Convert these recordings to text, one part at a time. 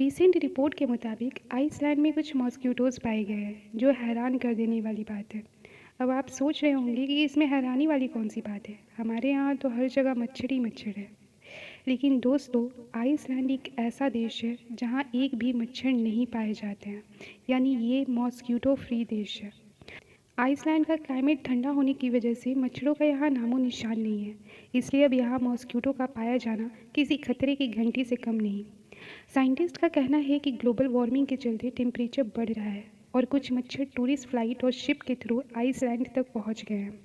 Recent report के मुताबिक Iceland में कुछ मॉस्किटोज़ पाए गए हैं जो हैरान कर देने वाली बात है। अब आप सोच रहे होंगे कि इसमें हैरानी वाली कौन सी बात है, हमारे यहाँ तो हर जगह मच्छर ही मच्छर है। लेकिन दोस्तों, आइसलैंड एक ऐसा देश है जहाँ एक भी मच्छर नहीं पाए जाते हैं, यानी ये मॉस्किटो फ्री देश है। आइसलैंड का क्लाइमेट ठंडा होने की वजह से मच्छरों का यहाँ नामो निशान नहीं है, इसलिए अब यहाँ मॉस्किटो का पाया जाना किसी खतरे की घंटी से कम नहीं। साइंटिस्ट का कहना है कि ग्लोबल वार्मिंग के चलते टेम्परेचर बढ़ रहा है और कुछ मच्छर टूरिस्ट फ्लाइट और शिप के थ्रू आइसलैंड तक पहुंच गए हैं।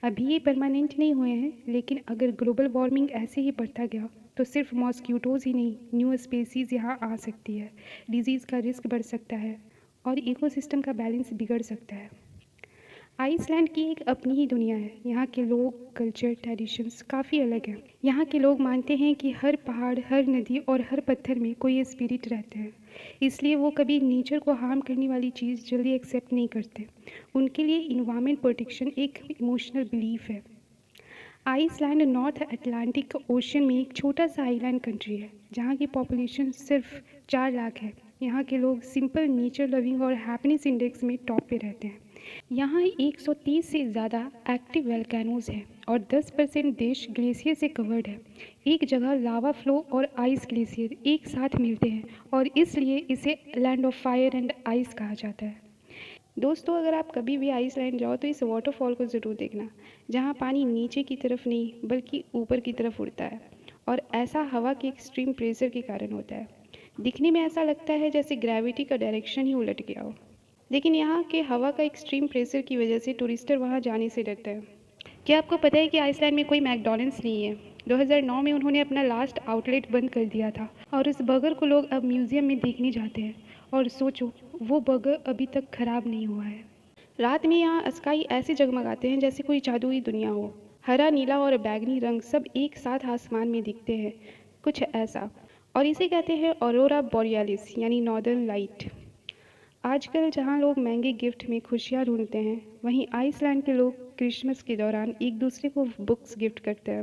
अभी ये परमानेंट नहीं हुए हैं, लेकिन अगर ग्लोबल वार्मिंग ऐसे ही बढ़ता गया तो सिर्फ मॉस्किटोज़ ही नहीं, न्यू स्पीसीज़ यहाँ आ सकती है, डिजीज़ का रिस्क बढ़ सकता है और इकोसिस्टम का बैलेंस बिगड़ सकता है। आइसलैंड की एक अपनी ही दुनिया है। यहाँ के लोग, कल्चर, ट्रेडिशंस काफ़ी अलग हैं। यहाँ के लोग मानते हैं कि हर पहाड़, हर नदी और हर पत्थर में कोई स्पिरिट रहते हैं, इसलिए वो कभी नेचर को हार्म करने वाली चीज़ जल्दी एक्सेप्ट नहीं करते। उनके लिए इन्वायरमेंट प्रोटेक्शन एक इमोशनल बिलीफ है। आइसलैंड नॉर्थ अटलांटिक ओशन में एक छोटा सा आइलैंड कंट्री है जहाँ की पॉपुलेशन सिर्फ 4 लाख है। यहाँ के लोग सिंपल, नेचर लविंग और हैप्पीनेस इंडेक्स में टॉप पे रहते हैं। यहाँ 130 से ज़्यादा एक्टिव वोल्केनोज हैं और 10% देश ग्लेशियर से कवर्ड है। एक जगह लावा फ्लो और आइस ग्लेशियर एक साथ मिलते हैं और इसलिए इसे land of fire and ice कहा जाता है। दोस्तों, अगर आप कभी भी आइसलैंड जाओ तो इस वाटरफॉल को ज़रूर देखना, जहाँ पानी नीचे की तरफ नहीं बल्कि ऊपर की तरफ उड़ता है और ऐसा हवा के एक्सट्रीम प्रेशर के कारण होता है। दिखने में ऐसा लगता है जैसे ग्रेविटी का डायरेक्शन ही उलट गया हो, लेकिन यहाँ के हवा का एक्सट्रीम प्रेशर की वजह से टूरिस्टर वहाँ जाने से डरते हैं। क्या आपको पता है कि आइसलैंड में कोई मैकडॉनल्ड्स नहीं है? 2009 में उन्होंने अपना लास्ट आउटलेट बंद कर दिया था और उस बर्गर को लोग अब म्यूज़ियम में देखने जाते हैं। और सोचो, वो बर्गर अभी तक ख़राब नहीं हुआ है। रात में यहाँ स्काई ऐसे जगमगाते हैं जैसे कोई जादुई दुनिया हो। हरा, नीला और बैगनी रंग सब एक साथ आसमान में दिखते हैं, कुछ ऐसा। और इसे कहते हैं ऑरोरा बोरियालिस, यानी नॉर्दर्न लाइट। आजकल जहाँ लोग महंगे गिफ्ट में खुशियाँ ढूंढते हैं, वहीं आइसलैंड के लोग क्रिसमस के दौरान एक दूसरे को बुक्स गिफ्ट करते हैं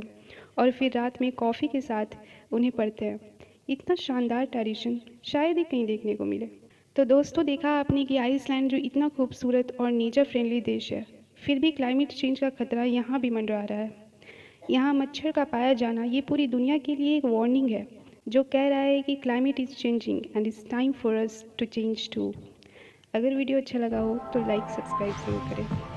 और फिर रात में कॉफ़ी के साथ उन्हें पढ़ते हैं। इतना शानदार ट्रेडिशन शायद ही कहीं देखने को मिले। तो दोस्तों, देखा आपने कि आइसलैंड जो इतना खूबसूरत और नेचर फ्रेंडली देश है, फिर भी क्लाइमेट चेंज का खतरा यहाँ भी मंडरा रहा है। यहाँ मच्छर का पाया जाना ये पूरी दुनिया के लिए एक वार्निंग है, जो कह रहा है कि climate is changing and it's time for us to change too. अगर वीडियो अच्छा लगा हो तो लाइक, सब्सक्राइब ज़रूर करें।